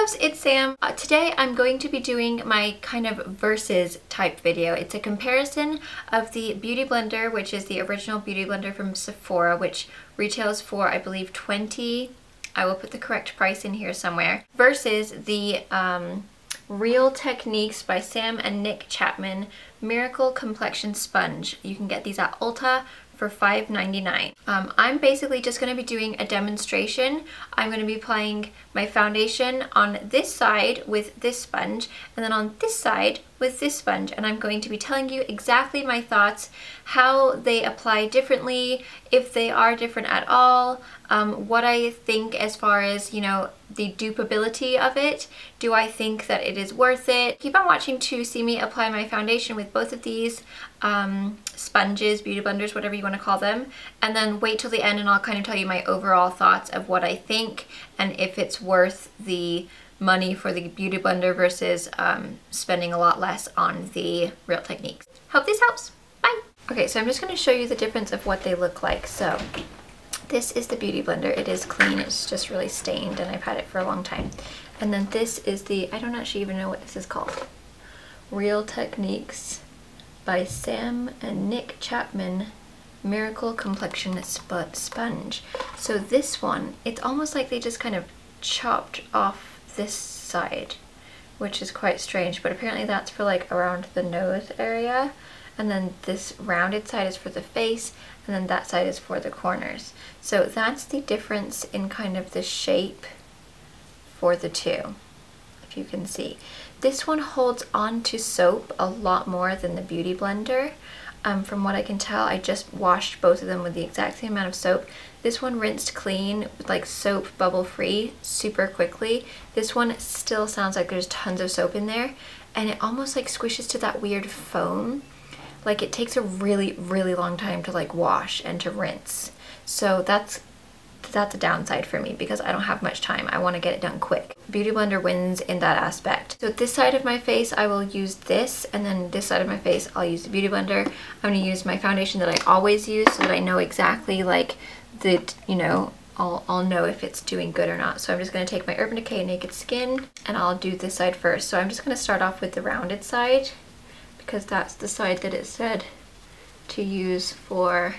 loves, it's Sam. Today I'm going to be doing my kind of versus type video. It's a comparison of the Beauty Blender, which is the original Beauty Blender from Sephora, which retails for, I believe, $20. I will put the correct price in here somewhere, versus the Real Techniques by Sam and Nick Chapman Miracle Complexion Sponge. You can get these at Ulta for $5.99. I'm basically just going to be doing a demonstration. I'm going to be applying my foundation on this side with this sponge, and then on this side with this sponge, and I'm going to be telling you exactly my thoughts, how they apply differently, if they are different at all, what I think as far as, you know, the dupeability of it. Do I think that it is worth it? Keep on watching to see me apply my foundation with both of these sponges, beauty blenders, whatever you want to call them, and then wait till the end and I'll kind of tell you my overall thoughts of what I think and if it's worth the money for the Beauty Blender versus spending a lot less on the Real Techniques. Hope this helps. Bye! Okay, so I'm just going to show you the difference of what they look like. So this is the Beauty Blender. It is clean. It's just really stained and I've had it for a long time. And then this is the, I don't actually even know what this is called. Real Techniques by Sam and Nick Chapman Miracle Complexion Sponge. So this one, it's almost like they just kind of chopped off this side, which is quite strange, but apparently that's for like around the nose area, and then this rounded side is for the face, and then that side is for the corners. So that's the difference in kind of the shape for the two, if you can see. This one holds on to soap a lot more than the Beauty Blender. From what I can tell, I just washed both of them with the exact same amount of soap. This one rinsed clean with like soap bubble free super quickly. This one still sounds like there's tons of soap in there, and it almost like squishes to that weird foam. Like it takes a really, really long time to like wash and to rinse. So that's a downside for me because I don't have much time. I want to get it done quick. Beauty Blender wins in that aspect. So this side of my face I will use this, and then this side of my face I'll use the Beauty Blender. I'm going to use my foundation that I always use so that I know exactly like that, you know, I'll know if it's doing good or not. So I'm just going to take my Urban Decay Naked Skin and I'll do this side first. So I'm just going to start off with the rounded side because that's the side that it said to use for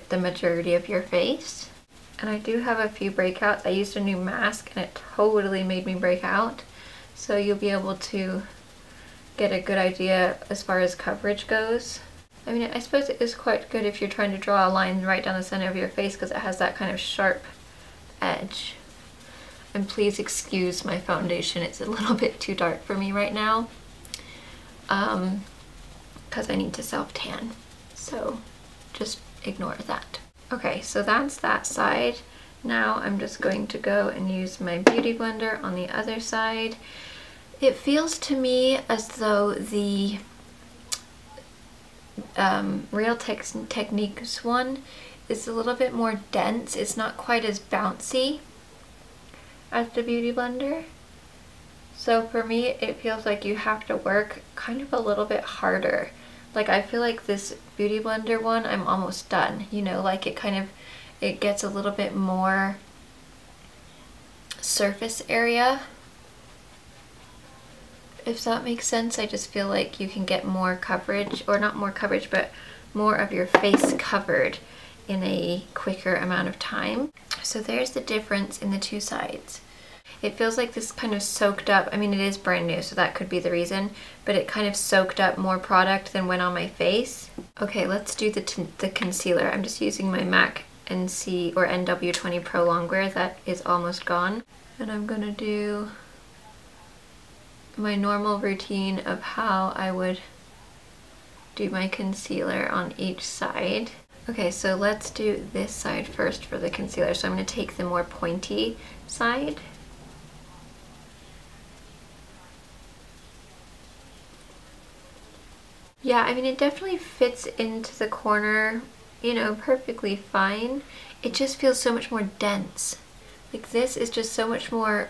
the majority of your face. And I do have a few breakouts. I used a new mask and it totally made me break out, so you'll be able to get a good idea as far as coverage goes. I mean, I suppose it is quite good if you're trying to draw a line right down the center of your face because it has that kind of sharp edge. And please excuse my foundation, it's a little bit too dark for me right now because I need to self-tan, so just ignore that. Okay, so that's that side. Now I'm just going to go and use my Beauty Blender on the other side. It feels to me as though the Real Techniques one is a little bit more dense. It's not quite as bouncy as the Beauty Blender. So for me, it feels like you have to work kind of a little bit harder. Like I feel like this Beauty Blender one, I'm almost done, you know, like it gets a little bit more surface area, if that makes sense. I just feel like you can get more coverage, or not more coverage, but more of your face covered in a quicker amount of time. So there's the difference in the two sides. It feels like this kind of soaked up, I mean it is brand new so that could be the reason, but it kind of soaked up more product than went on my face. Okay, let's do the concealer. I'm just using my MAC NC or NW20 Pro Longwear that is almost gone. And I'm gonna do my normal routine of how I would do my concealer on each side. Okay, so let's do this side first for the concealer. So I'm gonna take the more pointy side. Yeah, I mean, it definitely fits into the corner, you know, perfectly fine. It just feels so much more dense. Like this is just so much more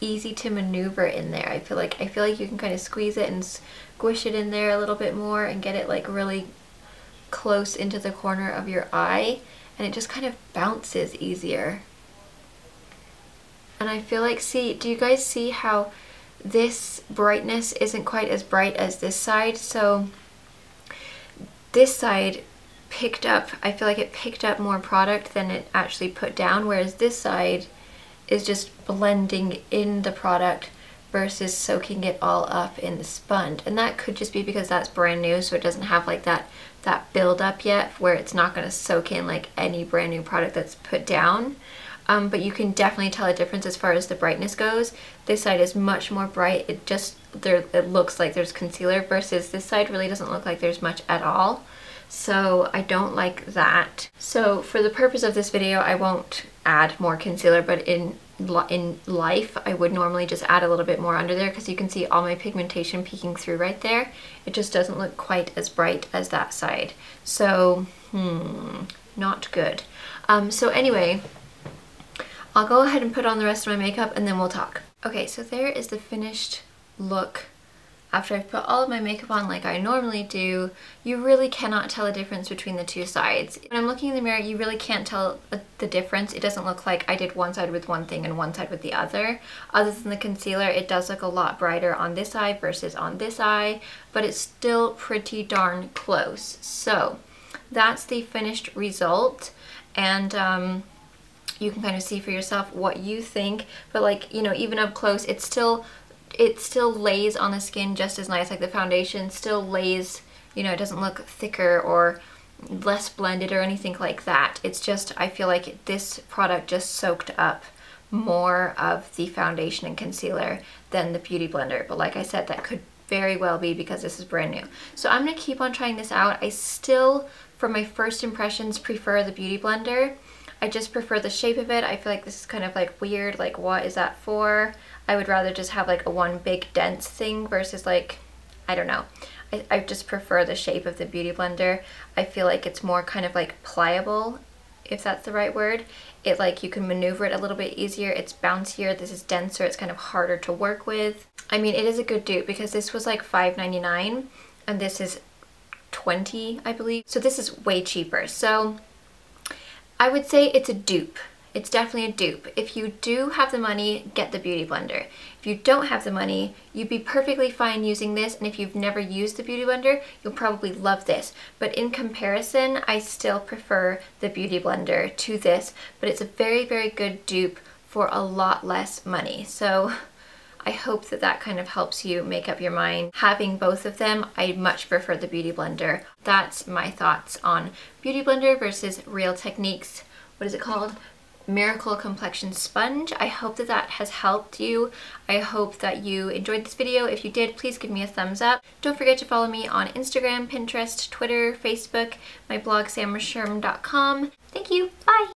easy to maneuver in there. I feel like you can kind of squeeze it and squish it in there a little bit more and get it like really close into the corner of your eye, and it just kind of bounces easier. And and I feel like, see, do you guys see how this brightness isn't quite as bright as this side? So this side picked up, I feel like it picked up more product than it actually put down, whereas this side is just blending in the product versus soaking it all up in the sponge. And that could just be because that's brand new, so it doesn't have like that build up yet where it's not going to soak in like any brand new product that's put down. But you can definitely tell a difference as far as the brightness goes. This side is much more bright. It looks like there's concealer, versus this side really doesn't look like there's much at all. So I don't like that. So for the purpose of this video, I won't add more concealer, but in life I would normally just add a little bit more under there, because you can see all my pigmentation peeking through right there. It just doesn't look quite as bright as that side. So not good. So anyway, I'll go ahead and put on the rest of my makeup and then we'll talk. Okay, so there is the finished look after I've put all of my makeup on like I normally do. You really cannot tell a difference between the two sides. When I'm looking in the mirror, you really can't tell the difference. It doesn't look like I did one side with one thing and one side with the other. Other than the concealer, it does look a lot brighter on this eye versus on this eye, but it's still pretty darn close. So that's the finished result, and you can kind of see for yourself what you think. But like, you know, even up close, it still lays on the skin just as nice. Like the foundation still lays, you know, it doesn't look thicker or less blended or anything like that. It's just, I feel like this product just soaked up more of the foundation and concealer than the Beauty Blender. But like I said, that could very well be because this is brand new. So I'm gonna keep on trying this out. I still, for my first impressions, prefer the Beauty Blender. I just prefer the shape of it. I feel like this is kind of like weird, like what is that for? I would rather just have like a one big dense thing versus like, I don't know. I just prefer the shape of the Beauty Blender. I feel like it's more kind of like pliable, if that's the right word. It like, you can maneuver it a little bit easier. It's bouncier. This is denser. It's kind of harder to work with. I mean, it is a good dupe because this was like $5.99 and this is $20, I believe. So this is way cheaper. So I would say it's a dupe. It's definitely a dupe. If you do have the money, get the Beauty Blender. If you don't have the money, you'd be perfectly fine using this, and if you've never used the Beauty Blender, you'll probably love this. But in comparison, I still prefer the Beauty Blender to this, but it's a very, very good dupe for a lot less money. So I hope that that kind of helps you make up your mind. Having both of them, I much prefer the Beauty Blender. That's my thoughts on Beauty Blender versus Real Techniques. What is it called? Miracle Complexion Sponge. I hope that that has helped you. I hope that you enjoyed this video. If you did, please give me a thumbs up. Don't forget to follow me on Instagram, Pinterest, Twitter, Facebook, my blog, samschuerman.com. Thank you. Bye.